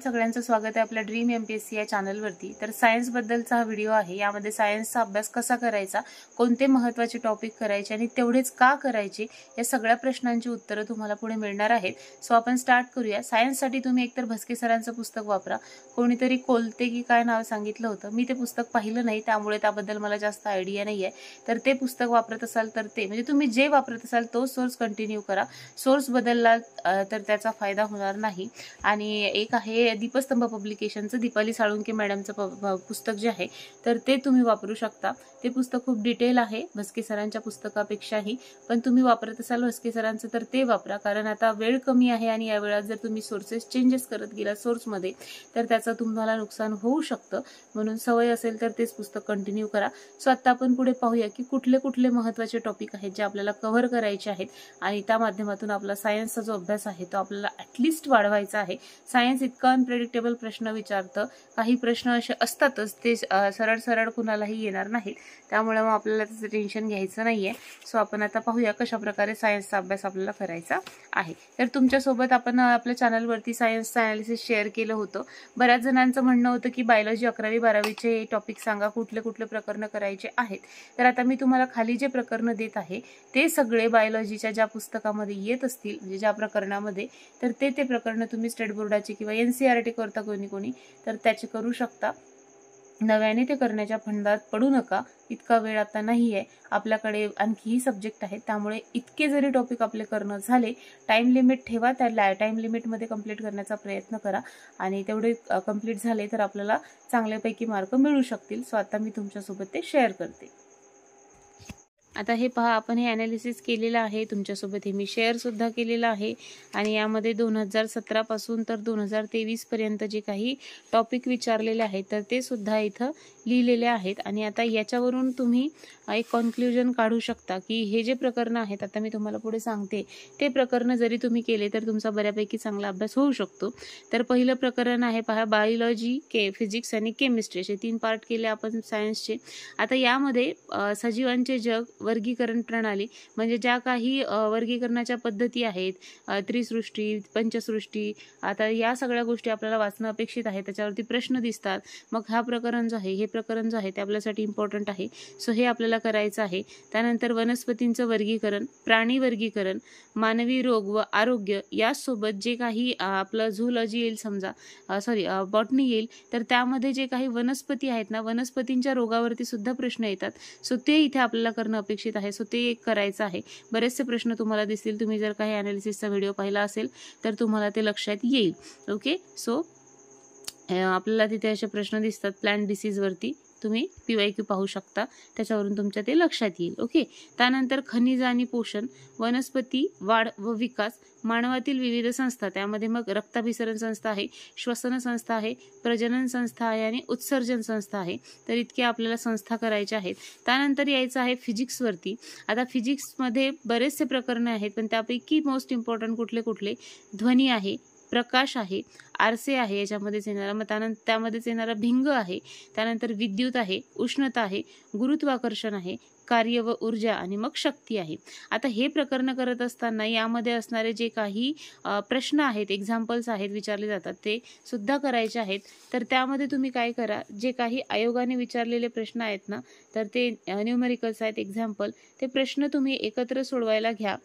सगळ्यांचं स्वागत आहे आपल्या ड्रीम MPSC या चॅनलवरती। तर सायन्स बद्दलचा हा व्हिडिओ आहे। यामध्ये सायन्सचा अभ्यास कसा करायचा, कोणते महत्त्वाचे टॉपिक करायचे आणि तेवढेच का करायचे या सगळ्या प्रश्नांची उत्तरे तुम्हाला पुढे मिळणार आहेत। सो आपण स्टार्ट करूया। सायन्ससाठी तुम्ही एकतर भस्के सरांचं पुस्तक वापरा। कोणीतरी कोलते की काय नाव सांगितलं होतं, मी ते पुस्तक पाहिलं नाही त्यामुळे त्याबद्दल मला जास्त आयडिया नाहीये। तर ते पुस्तक वापरत असाल तर ते म्हणजे तुम्ही जे वापरत असाल तो सोर्स कंटिन्यू करा। सोर्स बदलला तर त्याचा फायदा होणार नाही। आणि एक आहे दीपस्तंभ पब्लिकेशनचं दीपाली साळुंके मॅडमचं पुस्तक जे आहे तर ते तुम्ही वापरू शकता। ते पुस्तक खूप डिटेल आहे भस्के सरांच्या पुस्तकापेक्षाही, पण तुम्ही वापरत असाल भस्के सरांचं तर ते वापरा, कारण आता वेळ कमी आहे आणि या वेळात जर तुम्ही सोर्सेस चेंजेस करत गेला सोर्समध्ये तर त्याचं तुम्हाला नुकसान होऊ शकतं। म्हणून सवय असेल तर तेच पुस्तक कंटिन्यू करा। सो आता आपण पुढे पाहूया की कुठले कुठले महत्त्वाचे टॉपिक आहेत जे आपल्याला कव्हर करायचे आहेत आणि त्या माध्यमातून आपला सायन्सचा जो अभ्यास आहे तो आपल्याला ॲटलिस्ट वाढवायचा आहे। सायन्स इतका अनप्रेडिक्टेबल प्रश्न विचारतं, काही प्रश्न असे असतातच ते सरळ सरळ कुणालाही येणार नाहीत, त्यामुळे मग आपल्याला त्याचं टेन्शन घ्यायचं नाहीये। सो आपण आता पाहूया कशा प्रकारे सायन्सचा अभ्यास आपल्याला करायचा आहे। तर तुमच्यासोबत आपण आपल्या चॅनलवरती सायन्सचं ॲनालिसिस शेअर केलं होतं। बऱ्याच जणांचं म्हणणं होतं की बायोलॉजी 11वी 12वीचे टॉपिक सांगा, कुठले कुठले प्रकरण करायचे आहेत। तर आता मी तुम्हाला खाली जे प्रकरण देत आहे ते सगळे बायोलॉजीच्या ज्या पुस्तकामध्ये येत असतील म्हणजे ज्या प्रकरणामध्ये, तर ते प्रकरण तुम्ही स्टेट बोर्डाचे किंवा NCERT करता कोणी तर त्याचे करू शकता। नव्याने ते करण्याच्या फंदात पडू नका, इतका वेळ आता नाहीये आपल्याकडे, आणखीही सब्जेक्ट आहेत त्यामुळे इतके जरी टॉपिक आपले करणं झाले, टाइम लिमिट ठेवा, त्या टाइम लिमिटमध्ये कंप्लीट करण्याचा प्रयत्न करा आणि तेवढे कंप्लीट झाले तर आपल्याला चांगल्यापैकी मार्क मिळू शकतील। सो आता मी तुमच्यासोबत ते शेअर करते। आता हे पहा, आपण हे ॲनालिसिस केलेलं आहे, तुमच्यासोबत हे मी शेअर सुद्धा केलेलं आहे आणि यामध्ये 2017 पासून तर 2023 पर्यंत जे काही टॉपिक विचारलेले आहेत तर ते सुद्धा इथं लिहिलेले आहेत। आणि आता याच्यावरून तुम्ही एक कन्क्लुजन काढू शकता की हे जे प्रकरण आहेत, आता मी तुम्हाला पुढे सांगते, ते प्रकरण जरी तुम्ही केले तर तुमचा बऱ्यापैकी चांगला अभ्यास होऊ शकतो। तर पहिलं प्रकरण आहे पहा, बायोलॉजी, फिजिक्स आणि केमिस्ट्री असे 3 पार्ट केले आपण सायन्सचे। आता यामध्ये सजीवांचे जग, वर्गीकरण प्रणाली म्हणजे ज्या काही वर्गीकरणाच्या पद्धती आहेत, त्रिसृष्टी, पंचसृष्टी, आता या सगळ्या गोष्टी आपल्याला वाचणं अपेक्षित आहे, त्याच्यावरती प्रश्न दिसतात। मग हा प्रकरण जो आहे, हे प्रकरण जो आहे ते आपल्यासाठी इम्पॉर्टंट आहे। सो हे आपल्याला करायचं आहे। त्यानंतर वनस्पतींचं वर्गीकरण, प्राणी वर्गीकरण, मानवी रोग व आरोग्य यासोबत जे काही आपलं झूलॉजी येईल, समजा बॉटनी येईल, तर त्यामध्ये जे काही वनस्पती आहेत ना, वनस्पतींच्या रोगावरती सुद्धा प्रश्न येतात। सो ते इथे आपल्याला करणं अपेक्षित आहे। सो ते एक करायचं आहे। बरेचसे प्रश्न तुम्हाला दिसतील, तुम्ही जर काही ॲनालिसिसचा व्हिडिओ पाहिला असेल तर तुम्हाला ते लक्षात येईल। ओके, सो आपल्याला तिथे असे प्रश्न दिसतात प्लांट डिसीज वरती, तुम्ही PYQ पाहू शकता, त्याच्यावरून तुमच्या ते लक्षात येईल। ओके, त्यानंतर खनिज आणि पोषण, वनस्पती वाढ व विकास, मानवातील विविध संस्था, त्यामध्ये मग रक्ताभिसरण संस्था आहे, श्वसन संस्था आहे, प्रजनन संस्था आहे आणि उत्सर्जन संस्था आहे। तर इतके आपल्याला संस्था करायच्या आहेत। त्यानंतर यायचं आहे फिजिक्सवरती। आता फिजिक्समध्ये बरेचसे प्रकरण आहेत, पण त्यापैकी मोस्ट इम्पॉर्टंट कुठले कुठले, ध्वनी आहे, प्रकाश आहे, आरसे आहे याच्यामध्येच येणारा, मग त्यानंतर त्यामध्येच येणारा भिंग आहे, त्यानंतर विद्युत आहे, उष्णता आहे, गुरुत्वाकर्षण आहे, कार्य व ऊर्जा आणि मग शक्ती आहे। आता हे प्रकरण करत असताना यामध्ये असणारे जे काही प्रश्न आहेत, एक्झाम्पल्स आहेत, विचारले जातात, ते सुद्धा करायचे आहेत। तर त्यामध्ये तुम्ही काय करा, जे काही आयोगाने विचारलेले प्रश्न आहेत ना, तर ते न्यूमेरिकल्स आहेत, एक्झाम्पल, ते प्रश्न तुम्ही एकत्र सोडवायला घ्या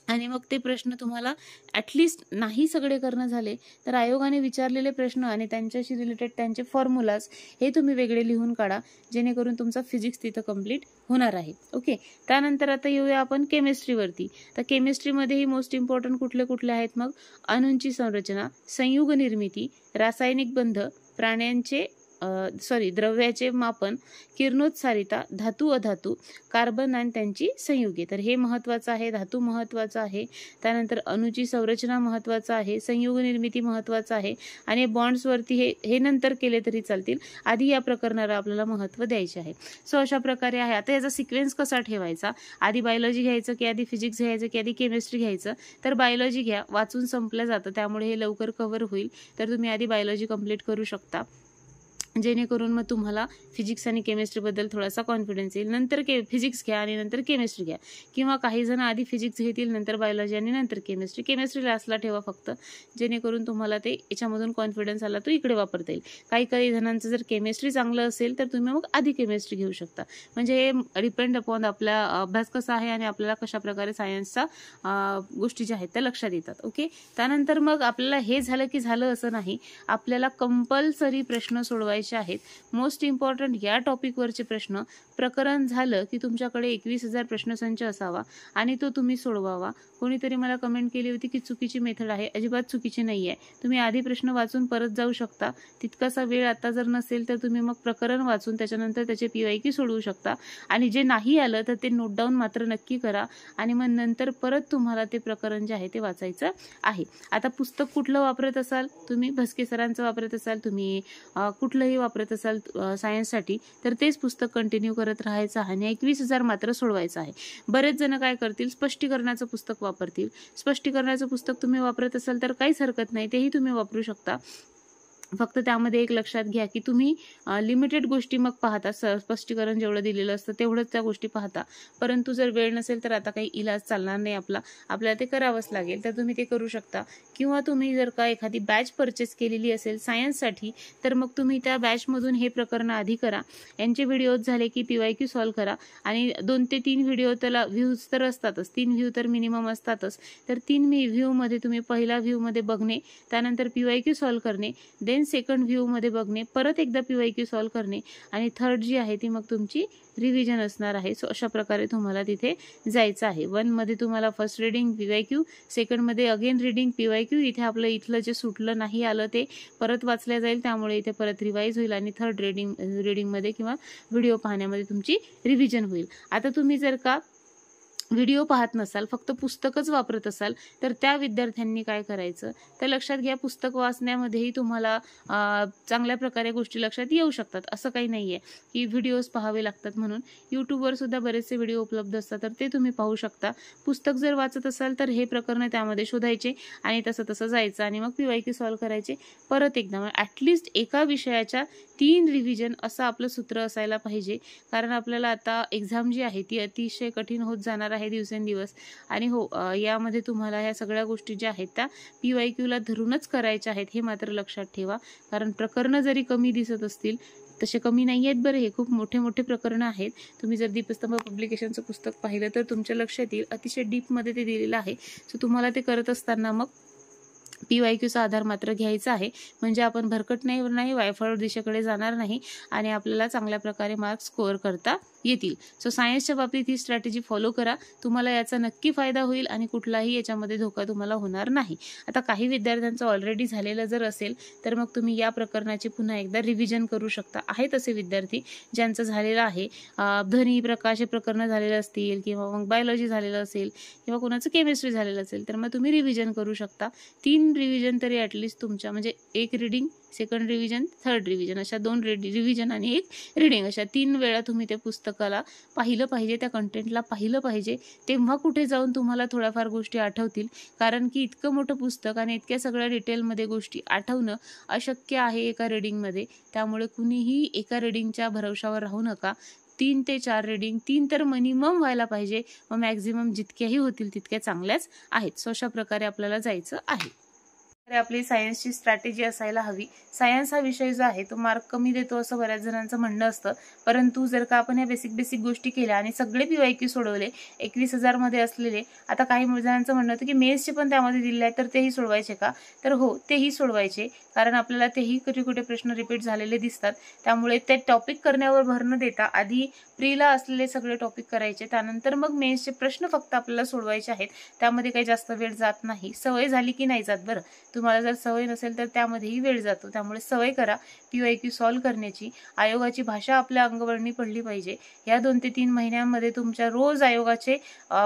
आणि मग ते प्रश्न तुम्हाला ॲटलिस्ट नाही सगळे करणं झाले तर आयोगाने विचारलेले प्रश्न आणि त्यांच्याशी रिलेटेड त्यांचे फॉर्म्युलाज हे तुम्ही वेगळे लिहून काढा, जेणेकरून तुमचा फिजिक्स तिथं कंप्लीट होणार आहे। ओके, त्यानंतर आता येऊया आपण केमिस्ट्रीवरती। तर केमिस्ट्रीमध्येही मोस्ट इम्पॉर्टंट कुठले कुठले आहेत, मग अणूंची संरचना, संयुग निर्मिती, रासायनिक बंध, प्राण्यांचे द्रव्याचे मापन, किरणोत्सारिता, धातू अधातू, कार्बन आणि त्यांची संयुगे, तर हे महत्त्वाचं आहे, धातू महत्त्वाचं आहे, त्यानंतर अणूची संरचना महत्त्वाचं आहे, संयुग निर्मिती महत्त्वाचं आहे आणि बॉन्ड्सवरती हे नंतर केले तरी चालतील, आधी या प्रकरणाला आपल्याला महत्त्व द्यायचे आहे। सो अशा प्रकारे आहे। आता याचा सिक्वेन्स कसा ठेवायचा, आधी बायोलॉजी घ्यायचं की आधी फिजिक्स घ्यायचं की आधी केमिस्ट्री घ्यायचं, तर बायोलॉजी घ्या, वाचून संपलं जातं त्यामुळे हे लवकर कव्हर होईल, तर तुम्ही आधी बायोलॉजी कंप्लीट करू शकता। जेणेकरून मग तुम्हाला फिजिक्स आणि केमिस्ट्रीबद्दल थोडासा कॉन्फिडन्स येईल. नंतर फिजिक्स घ्या आणि नंतर केमिस्ट्री घ्या, किंवा काही जण आधी फिजिक्स घेतील नंतर बायोलॉजी आणि नंतर केमिस्ट्री लास्टला ठेवा फक्त, जेणेकरून तुम्हाला ते याच्यामधून कॉन्फिडन्स आला तो इकडे वापरता येईल. काही जणांचं जर केमिस्ट्री चांगलं असेल तर तुम्ही मग आधी केमिस्ट्री घेऊ शकता. म्हणजे हे डिपेंड अपॉन आपला अभ्यास कसा आहे आणि आपल्याला कशा प्रकारे सायन्सचा गोष्टी ज्या आहेत त्या लक्षात येतात. ओके, त्यानंतर मग आपल्याला हे झालं की झालं असं नाही, आपल्याला कंपल्सरी प्रश्न सोडवायचे आहेत. मोस्ट इम्पॉर्टंट या टॉपिकवरचे प्रश्न. प्रकरण झालं की तुमच्याकडे 21,000 प्रश्नसंच असावा आणि तो तुम्ही सोडवावा. कोणीतरी मला कमेंट केली होती की चुकीची मेथड आहे. अजिबात चुकीची नाही आहे. तुम्ही आधी प्रश्न वाचून परत जाऊ शकता. तितकासा वेळ आता जर नसेल तर तुम्ही मग प्रकरण वाचून त्याच्यानंतर त्याचे PYQ सोडवू शकता. आणि जे नाही आलं तर ते नोट डाऊन मात्र नक्की करा आणि मग नंतर परत तुम्हाला ते प्रकरण जे आहे ते वाचायचं आहे. आता पुस्तक कुठलं वापरत असाल तुम्ही, भस्के सरांचं वापरत असाल, तुम्ही कुठलंही वापरत असाल सायन्ससाठी, तर तेच पुस्तक कंटिन्यू करत राहायचं आहे आणि 21,000 मात्र सोडवायचं आहे. बरेच जण काय करतील, स्पष्टीकरणाचं पुस्तक वापरतील. स्पष्टीकरणाचं पुस्तक तुम्ही वापरत असाल तर काहीच हरकत नाही, तेही तुम्ही वापरू शकता. फक्त त्यामध्ये एक लक्षात घ्या की तुम्ही लिमिटेड गोष्टी मग पाहता. स्पष्टीकरण जेवढं दिलेलं असतं तेवढंच त्या गोष्टी पाहता. परंतु जर वेळ नसेल तर आता काही इलाज चालणार नाही आपल्याला ते करावंच लागेल, तर तुम्ही ते करू शकता. किंवा तुम्ही जर का एखादी बॅच परचेस केलेली असेल सायन्ससाठी तर मग तुम्ही त्या बॅचमधून हे प्रकरण आधी करा. यांचे व्हिडिओज झाले की PYQ सॉल्व्ह करा आणि 2 ते 3 व्हिडिओ त्याला व्ह्यूज तर असतातच, 3 व्ह्यू तर मिनिमम असतातच. तर 3 व्ह्यूमध्ये तुम्ही पहिला व्ह्यूमध्ये बघणे, त्यानंतर PYQ सॉल्व्ह करणे, देन सेकंड व्ह्यू मध्ये बघणे, परत एकदा PYQ सॉल्व्ह करणे आणि थर्ड जी आहे ती मग तुमची रिव्हिजन असणार आहे. सो अशा प्रकारे तुम्हाला तिथे जायचं आहे. 1 मध्ये तुम्हाला फर्स्ट रीडिंग PYQ, सेकंड मध्ये अगेन रीडिंग PYQ. इथे इथलं जे सुटलं नाही आलं ते परत वाचलं जाईल, त्यामुळे इथे परत रिवाईज होईल आणि थर्ड रीडिंग मध्ये किंवा व्हिडिओ पाहण्यामध्ये तुमची रिव्हिजन होईल. आता तुम्ही जर का व्हिडिओ पाहत नसाल, फक्त पुस्तकच वापरत असाल तर त्या विद्यार्थ्यांनी काय करायचं, तर लक्षात घ्या पुस्तक वाचण्यामध्येही तुम्हाला चांगल्या प्रकारे गोष्टी लक्षात येऊ शकतात. असं काही नाहीये की व्हिडिओज पाहावे लागतात म्हणून. यूट्यूबवर सुद्धा बरेचसे व्हिडिओ उपलब्ध असतात तर ते तुम्ही पाहू शकता. पुस्तक जर वाचत असाल तर हे प्रकरण त्यामध्ये शोधायचे आणि तसं जायचं आणि मग PYQ सॉल्व्ह करायचे परत एकदा. ॲटलिस्ट एका विषयाच्या 3 रिव्हिजन असं आपलं सूत्र असायला पाहिजे, कारण आपल्याला आता एक्झाम जी आहे ती अतिशय कठीण होत जाणार आहे दिवसेंदिवस. आणि हो, यामध्ये तुम्हाला ह्या सगळ्या गोष्टी ज्या आहेत त्या PYQला धरूनच करायच्या आहेत, हे मात्र लक्षात ठेवा. कारण प्रकरणं जरी कमी दिसत असतील तसे कमी नाही आहेत बरं, हे खूप मोठे प्रकरणं आहेत. तुम्ही जर दीपस्तंभ पब्लिकेशनचं पुस्तक पाहिलं तर तुमच्या लक्षात येईल, अतिशय डीपमध्ये ते दिलेलं आहे. सो तुम्हाला ते करत असताना मग PYQचा आधार मात्र घ्यायचा आहे, म्हणजे आपण भरकट नाही वायफळ दिशेकडे जाणार नाही आणि आपल्याला चांगल्या प्रकारे मार्क्स स्कोअर करता येतील. सो सायन्सच्या बाबतीत ही स्ट्रॅटेजी फॉलो करा, तुम्हाला याचा नक्की फायदा होईल आणि कुठलाही याच्यामध्ये धोका तुम्हाला होणार नाही. आता काही विद्यार्थ्यांचं ऑलरेडी झालेलं जर असेल तर मग तुम्ही या प्रकरणाची पुन्हा एकदा रिव्हिजन करू शकता. आहेत असे विद्यार्थी ज्यांचं झालेलं आहे, ध्वनी प्रकाश हे प्रकरणं झालेलं असतील किंवा मग बायोलॉजी झालेलं असेल किंवा कोणाचं केमिस्ट्री झालेलं असेल तर मग तुम्ही रिव्हिजन करू शकता. 3 रिव्हिजन तरी ॲटलिस्ट तुमच्या, म्हणजे 1 reading, second revision, third revision, अशा 2 रिव्हिजन आणि 1 रीडिंग, अशा 3 वेळा तुम्ही ते पुस्तकाला पाहिलं पाहिजे, त्या कंटेंटला पाहिलं पाहिजे. तेव्हा कुठे जाऊन तुम्हाला थोड्याफार गोष्टी आठवतील, कारण की इतकं मोठं पुस्तक आणि इतक्या सगळ्या डिटेलमध्ये गोष्टी आठवणं अशक्य आहे एका रीडिंगमध्ये. त्यामुळे कुणीही एका रीडिंगच्या भरवशावर राहू नका. 3 ते 4 रीडिंग, 3 तर मिनिमम व्हायला पाहिजे, व मॅक्झिमम जितक्याही होतील तितक्या चांगल्याच आहेत. सो अशा प्रकारे आपल्याला जायचं आहे. आपली सायन्सची स्ट्रॅटेजी असायला हवी. सायन्स हा विषय जो आहे तो मार्क कमी देतो असं बऱ्याच जणांचं म्हणणं असतं, परंतु जर का आपण या बेसिक गोष्टी केल्या आणि सगळे PYQ सोडवले 21,000 मध्ये असलेले, आता काही जणांचं म्हणणं होतं की मेन्सचे पण त्यामध्ये दिले आहेत तर तेही सोडवायचे का, तर हो, तेही सोडवायचे, कारण आपल्याला तेही कुठे प्रश्न रिपीट झालेले दिसतात. त्यामुळे ते टॉपिक करण्यावर भर न देता आधी प्रीला असलेले सगळे टॉपिक करायचे, त्यानंतर मग मेन्सचे प्रश्न फक्त आपल्याला सोडवायचे आहेत. त्यामध्ये काही जास्त वेळ जात नाही. सवय झाली की नाही जात बरं, तुम्हाला जर सवय नसेल तर त्यामध्येही वेळ जातो. त्यामुळे सवय करा PYQ सॉल्व्ह करण्याची. आयोगाची भाषा आपल्या अंगवळणी पडली पाहिजे. या 2 ते 3 महिन्यांमध्ये तुमच्या रोज आयोगाचे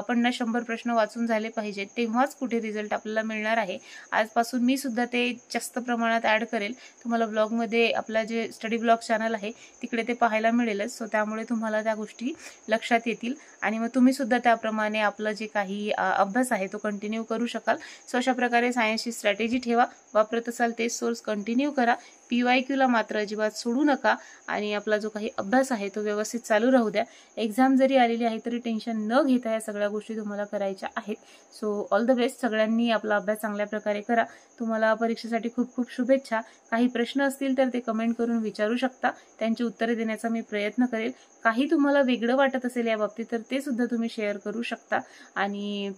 50-100 प्रश्न वाचून झाले पाहिजेत, तेव्हाच कुठे रिझल्ट आपल्याला मिळणार आहे. आजपासून मी सुद्धा ते जास्त प्रमाणात ॲड करेल. तुम्हाला ब्लॉगमध्ये आपला जे स्टडी ब्लॉग चॅनल आहे तिकडे ते पाहायला मिळेलच. सो त्यामुळे तुम्हाला त्या गोष्टी लक्षात येतील आणि मग तुम्ही सुद्धा त्याप्रमाणे आपलं जे काही अभ्यास आहे तो कंटिन्यू करू शकाल. सो अशा प्रकारे सायन्सची स्ट्रॅटेजी काळजी ठेवा, वापरत असाल तेच सोर्स कंटिन्यू करा. PYQला मात्र अजिबात सोडू नका आणि आपला जो काही अभ्यास आहे तो व्यवस्थित चालू राहू द्या. एक्झाम जरी आलेली आहे तरी टेन्शन न घेता या सगळ्या गोष्टी तुम्हाला करायच्या आहेत. So all the best. सगळ्यांनी आपला अभ्यास चांगल्या प्रकारे करा. तुम्हाला परीक्षेसाठी खूप खूप शुभेच्छा. काही प्रश्न असतील तर ते कमेंट करून विचारू शकता, त्यांची उत्तरे देण्याचा मी प्रयत्न करेल. काही तुम्हाला वेगळं वाटत असेल या बाबतीत तर ते सुद्धा तुम्ही शेअर करू शकता आणि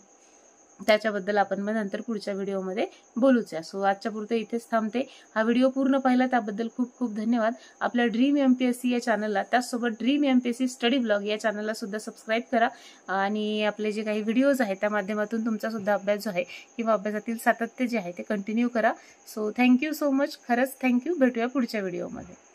त्याच्याबद्दल आपण मग नंतर पुढच्या व्हिडिओमध्ये बोलूच या. सो आजच्या पुरते इथेच थांबते. हा व्हिडिओ पूर्ण पाहिला त्याबद्दल खूप खूप धन्यवाद. आपल्या ड्रीम MPSC या चॅनलला, त्याचसोबत ड्रीम MPSC स्टडी ब्लॉग या चॅनलला सुद्धा सबस्क्राईब करा आणि आपले जे काही व्हिडिओज आहेत त्या माध्यमातून तुमचा सुद्धा अभ्यास जो आहे किंवा अभ्यासातील सातत्य जे आहे ते कंटिन्यू करा. So thank you so much. खरंच थँक्यू. भेटूया पुढच्या व्हिडिओमध्ये.